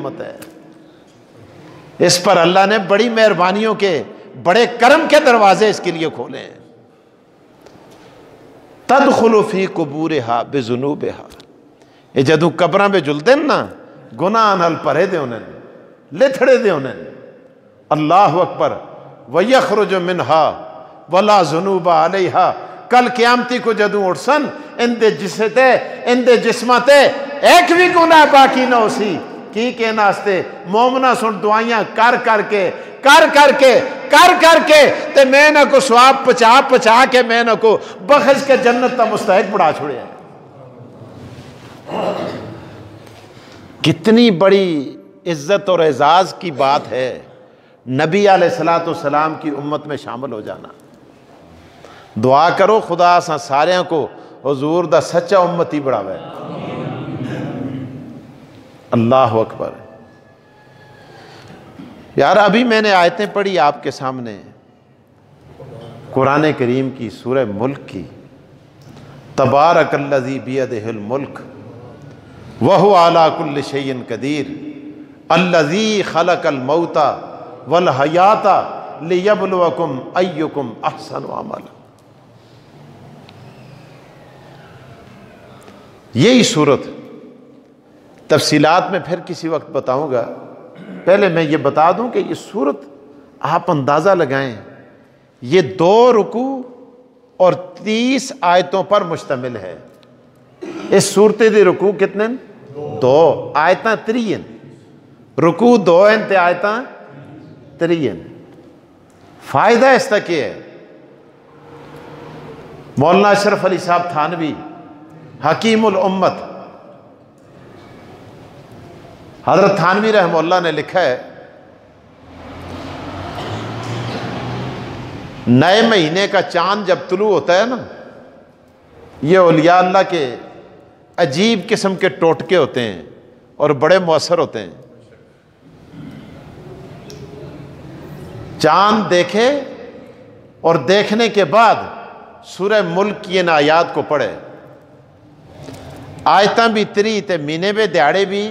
امت ہے، اس پر اللہ نے بڑی مہربانیوں کے، بڑے کرم کے دروازے اس کے لیے کھولے ہیں۔ تدخل فی قبورہا بذنوبہا، یہ جدوں قبراں پہ جلتے نا گناہ نال پرے دے انہیں لتھڑے دے انہیں، اللہ اکبر، وَيَخْرُجُ مِنْهَا وَلَا ذُنُوبَ عَلَيْهَا، کل قیامتی کو جدوں اٹھسن ان دے جسمہ تے ایک بھی گناہ باقی نہ ہو سی، کی کے ناستے مومنہ سن دعائیاں کر کے تے میں نہ کو سواب پچا کے میں نہ کو بخش کے جنت تا مستحق بڑھا چھوڑے ہیں۔ کتنی بڑی عزت اور اعزاز کی بات ہے نبی علیہ السلام کی امت میں شامل ہو جانا۔ دعا کرو خدا سا ساریاں کو حضور دا سچا امتی بڑھاوے۔ اللہ اکبر۔ یار ابھی میں نے آیتیں پڑھی آپ کے سامنے قرآن کریم کی سورہ ملک کی، تبارک الذی بیدہ الملک وہو علی کل شیء قدیر الذی خلق الموت والحیات لیبلوکم ایکم احسن عملا۔ یہی صورت تفصیلات میں پھر کسی وقت بتاؤں گا، پہلے میں یہ بتا دوں کہ یہ صورت آپ اندازہ لگائیں، یہ 2 رکوع اور 30 آیتوں پر مشتمل ہے۔ اس صورت دی رکوع کتنے؟ 2 آیتاں 3 رکوع 2 تے آیتاں 3۔ فائدہ اس تک یہ ہے، مولانا اشرف علی صاحب تھانوی حکیم الامت حضرت تھانوی رحمہ اللہ نے لکھا ہے، نئے مہینے کا چاند جب طلوع ہوتا ہے نا، یہ اولیاء اللہ کے عجیب قسم کے ٹوٹکے ہوتے ہیں اور بڑے مؤثر ہوتے ہیں۔ چاند دیکھے اور دیکھنے کے بعد سورہ ملک کی ان آیات کو پڑھے، آیتاں بھی 3 تے مہینے بے دیہڑے بھی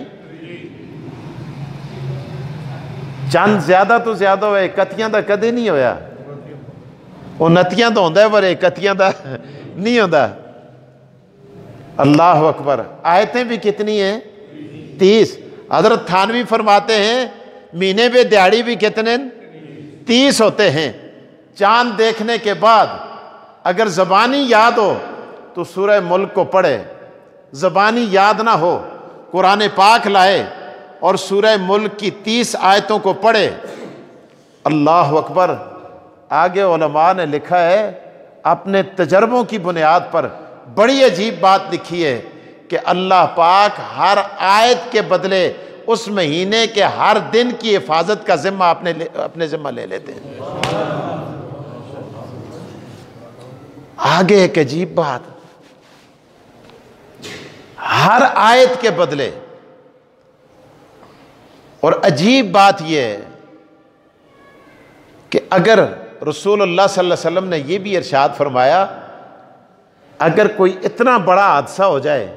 چند زیادہ تو زیادہ ہوئے، کتیاں دا کدے نہیں ہویا، وہ نتیاں تو ہوندہ ہے پر کتیاں دا نہیں ہوندہ۔ اللہ اکبر۔ آیتیں بھی کتنی ہیں؟ 30۔ حضرت تھانوی فرماتے ہیں مہینے بے دیہڑی بھی کتنے؟ 30 ہوتے ہیں۔ چاند دیکھنے کے بعد اگر زبانی یاد ہو تو سورہ ملک کو پڑھے، زبانی یاد نہ ہو قرآن پاک لائے اور سورہ ملک کی 30 آیتوں کو پڑھے۔ اللہ اکبر۔ آگے علماء نے لکھا ہے، اپنے تجربوں کی بنیاد پر بڑی عجیب بات لکھی ہے کہ اللہ پاک ہر آیت کے بدلے اس مہینے کے ہر دن کی حفاظت کا ذمہ اپنے ذمہ لے لیتے ہیں۔ آگے ایک عجیب بات، ہر آیت کے بدلے، اور عجیب بات یہ ہے کہ اگر رسول اللہ صلی اللہ علیہ وسلم نے یہ بھی ارشاد فرمایا، اگر کوئی اتنا بڑا حادثہ ہو جائے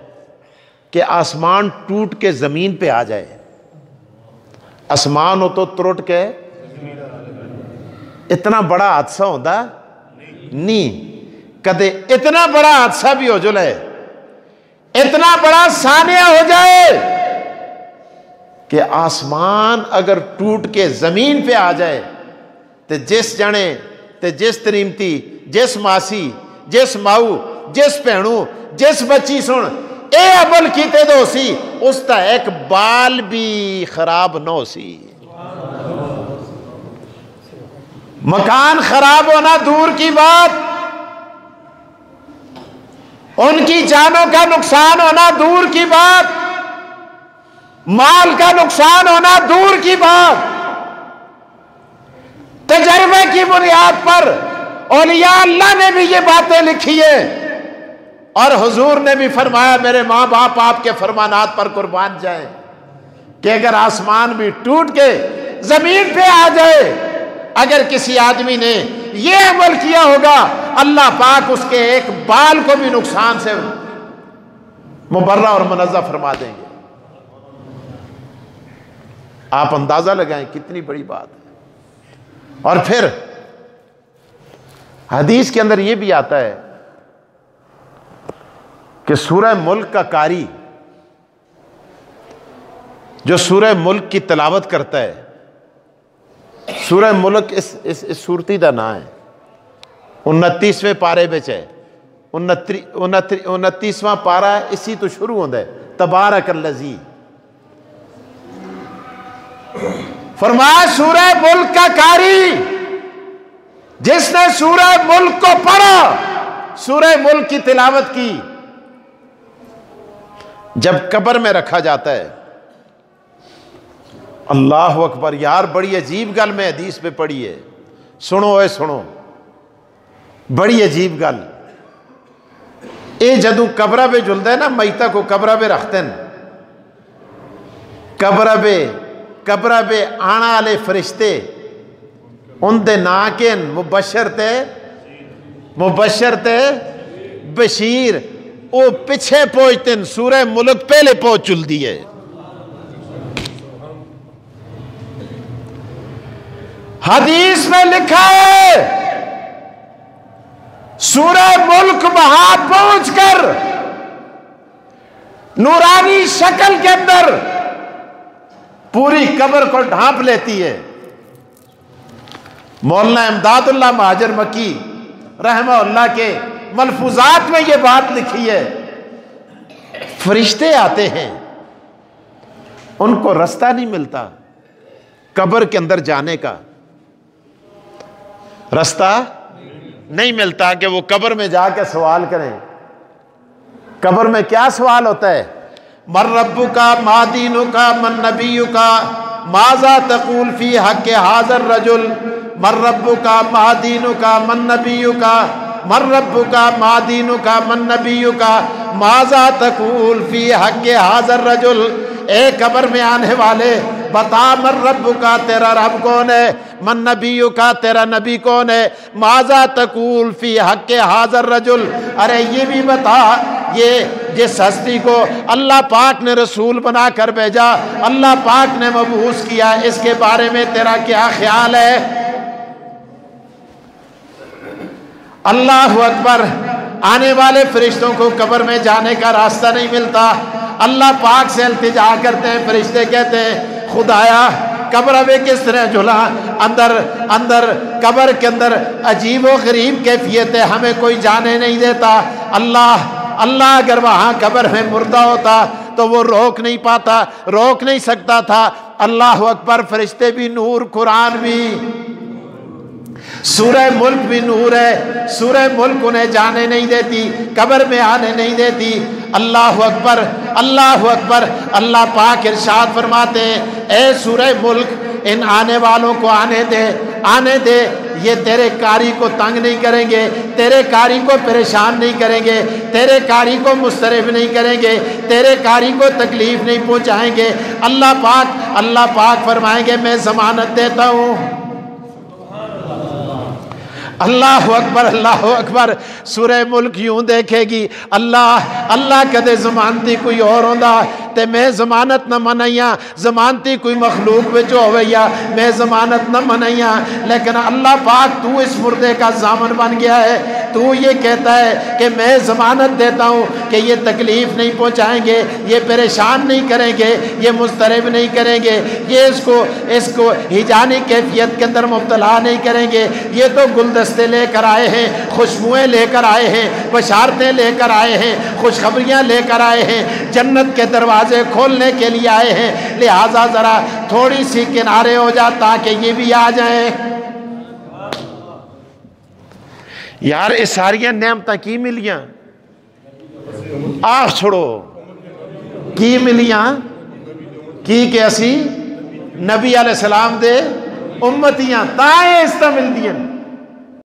کہ آسمان ٹوٹ کے زمین پہ آ جائے، آسمان ہو تو ترٹ کے، اتنا بڑا حادثہ ہوتا نہیں، کدے اتنا بڑا حادثہ بھی ہو جائے، اتنا بڑا سانیہ ہو جائے کہ آسمان اگر ٹوٹ کے زمین پہ آ جائے تو جس جنے تے جس تریمتی، جس ماسی، جس ماؤ، جس پہنو، جس بچی سن اے عمل کیتے دو سی، اس تا ایک بال بھی خراب نہ ہو سی۔ مکان خراب ہونا دور کی بات، ان کی جانوں کا نقصان ہونا دور کی بات، مال کا نقصان ہونا دور کی بات، تجربے کی بنیاد پر اولیاء اللہ نے بھی یہ باتیں لکھی ہیں، اور حضور نے بھی فرمایا میرے ماں باپ آپ کے فرمانات پر قربان جائیں کہ اگر آسمان بھی ٹوٹ کے زمین پہ آ جائے، اگر کسی آدمی نے یہ عمل کیا ہوگا اللہ پاک اس کے ایک بال کو بھی نقصان سے مبرہ اور منزہ فرما دیں گے۔ آپ اندازہ لگائیں کتنی بڑی بات ہے۔ اور پھر حدیث کے اندر یہ بھی آتا ہے کہ سورہ ملک کا قاری جو سورہ ملک کی تلاوت کرتا ہے، سورہ ملک اس سورتی دا نام ہے، 29ویں پارے بچ ہے، 29واں پارا اسی تو شروع ہوتا ہے، تبارک الذی۔ فرمایا سورہ ملک کا قاری جس نے سورہ ملک کو پڑھا، سورہ ملک کی تلاوت کی، جب قبر میں رکھا جاتا ہے، اللہ اکبر، یار بڑی عجیب گل میں حدیث پہ پڑھی ہے، سنو اے سنو، بڑی عجیب گل۔ اے جدوں قبرہ پہ جلدا ہے نا، میتہ کو قبرہ پہ رکھتے ہیں، قبرہ پہ آنا والے فرشتے ان دے نا کے مبشر تے بشیر، او پیچھے پہنچتے ہیں، سورہ ملک پہلے پہنچ چل دی ہے۔ حدیث میں لکھا ہے سورہ ملک وہاں پہنچ کر نورانی شکل کے اندر پوری قبر کو ڈھانپ لیتی ہے۔ مولانا امداد اللہ مہاجر مکی رحمہ اللہ کے ملفوظات میں یہ بات لکھی ہے، فرشتے آتے ہیں، ان کو رستہ نہیں ملتا قبر کے اندر جانے کا، رستہ نہیں ملتا کہ وہ قبر میں جا کے سوال کریں۔ قبر میں کیا سوال ہوتا ہے؟ من ربک ما دینک من نبیک ماذا تقول فی حق ھذا الرجل، من ربک ما دینک من نبیک من ربک ما دینک من نبیک ماذا تقول فی حق ھذا الرجل۔ اے قبر میں آنے والے بتا، من ربک تیرا رب کون ہے، من نبیک تیرا نبی کون ہے، ماذا تقول فی حق ھذا الرجل، ارے یہ بھی بتا، یہ جس ہستی کو اللہ پاک نے رسول بنا کر بھیجا، اللہ پاک نے مبعوث کیا، اس کے بارے میں تیرا کیا خیال ہے؟ اللہ اکبر۔ آنے والے فرشتوں کو قبر میں جانے کا راستہ نہیں ملتا، اللہ پاک سے التجا کرتے ہیں، فرشتے کہتے ہیں خدایا قبر میں کس طرح جھلا، اندر قبر کے اندر عجیب و غریب کیفیت ہے، ہمیں کوئی جانے نہیں دیتا۔ اللہ اگر وہاں قبر میں مردہ ہوتا تو وہ روک نہیں سکتا تھا۔ اللہ اکبر۔ فرشتے بھی نور، قرآن بھی، سورہ ملک بھی نور ہے، سورہ ملک انہیں جانے نہیں دیتی، قبر میں آنے نہیں دیتی۔ اللہ اکبر، اللہ اکبر۔ اللہ پاک ارشاد فرماتے ہیں اے سورہ ملک، ان آنے والوں کو آنے دے، یہ تیرے قاری کو تنگ نہیں کریں گے، تیرے قاری کو پریشان نہیں کریں گے، تیرے قاری کو مضطرب نہیں کریں گے، تیرے قاری کو تکلیف نہیں پہنچائیں گے۔ اللہ پاک فرمائیں گے میں ضمانت دیتا ہوں۔ اللہ اکبر، اللہ اکبر۔ سورہ ملک یوں دیکھے گی، اللہ کدے ضمانتی کوئی اور ہوندا تے میں ضمانت نہ منائیاں، ضمانتی کوئی مخلوق وچ ہویا میں ضمانت نہ منائیاں، لیکن اللہ پاک تو اس مردے کا ضامن بن گیا ہے، تو یہ کہتا ہے کہ میں ضمانت دیتا ہوں کہ یہ تکلیف نہیں پہنچائیں گے، یہ پریشان نہیں کریں گے، یہ مضطرب نہیں کریں گے، یہ اس کو ہجانی کیفیت کے اندر مبتلا نہیں کریں گے۔ یہ تو گلدستے لے کر آئے ہیں، خوشبوئیں لے کر آئے ہیں، بشارتیں لے کر آئے ہیں، خوشخبریاں لے کر آئے ہیں، جنت کے دروازے کھولنے کے لیے آئے ہیں، لہٰذا ذرا تھوڑی سی کنارے ہو جا تاکہ یہ بھی آ جائیں۔ یار اس ساریاں نعمتاں کی ملیاں؟ آہ چھوڑو، کی ملیاں کی کہ اسی نبی علیہ السلام دے امتیاں تائیں اس طرح مل دیاں۔